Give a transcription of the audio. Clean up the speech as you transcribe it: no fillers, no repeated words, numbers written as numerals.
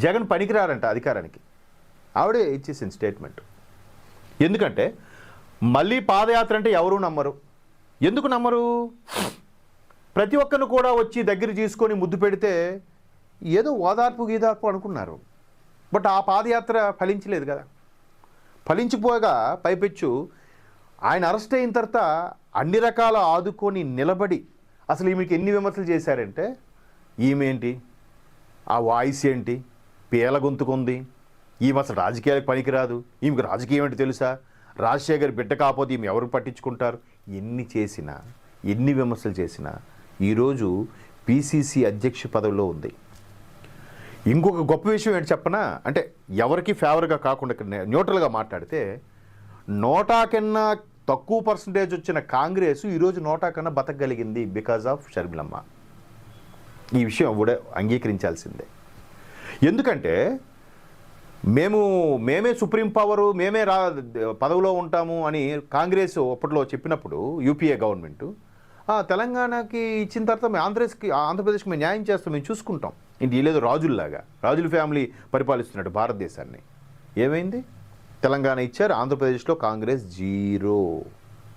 జగన్ పనికిరారంట అధికారానికి. ఆవిడే ఇచ్చేసింది స్టేట్మెంట్. ఎందుకంటే మళ్ళీ పాదయాత్ర అంటే ఎవరూ నమ్మరు. ఎందుకు నమ్మరు? ప్రతి ఒక్కరిని కూడా వచ్చి దగ్గర తీసుకొని ముద్దు పెడితే ఏదో ఓదార్పు గీదార్పు అనుకున్నారు. బట్ ఆ పాదయాత్ర ఫలించలేదు కదా. ఫలించిపోగా పైపెచ్చు ఆయన అరెస్ట్ అయిన తర్వాత అన్ని రకాల ఆదుకొని నిలబడి అసలు ఈమెకి ఎన్ని విమర్శలు చేశారంటే, ఈమె ఏంటి, ఆ వాయిస్ ఏంటి, పేల గొంతుకుంది, ఈమె అసలు రాజకీయాలకు పనికిరాదు, ఈమెకు రాజకీయం ఏంటి తెలుసా, రాజశేఖర్ బిడ్డ కాకపోతే ఈమె ఎవరు పట్టించుకుంటారు, ఎన్ని చేసినా ఎన్ని విమర్శలు చేసినా ఈరోజు పిసిసి అధ్యక్ష పదవిలో ఉంది. ఇంకొక గొప్ప విషయం ఏంటి చెప్పనా, అంటే ఎవరికి ఫేవర్గా కాకుండా న్యూట్రల్గా మాట్లాడితే 100 కన్నా తక్కువ పర్సంటేజ్ వచ్చిన కాంగ్రెస్ ఈరోజు 100 కన్నా బతకగలిగింది బికాజ్ ఆఫ్ షర్మిలమ్మ. ఈ విషయం కూడా అంగీకరించాల్సిందే. ఎందుకంటే మేమే సుప్రీం పవరు, మేమే పదవిలో ఉంటాము అని కాంగ్రెస్ అప్పట్లో చెప్పినప్పుడు యూపీఏ గవర్నమెంటు తెలంగాణకి ఇచ్చిన తర్వాత మేము ఆంధ్రప్రదేశ్కి మేము న్యాయం చేస్తాం, మేము చూసుకుంటాం. ఇంటి లేదు రాజుల్లాగా, రాజుల ఫ్యామిలీ పరిపాలిస్తున్నట్టు భారతదేశాన్ని. ఏమైంది? తెలంగాణ ఇచ్చారు, ఆంధ్రప్రదేశ్లో కాంగ్రెస్ 0.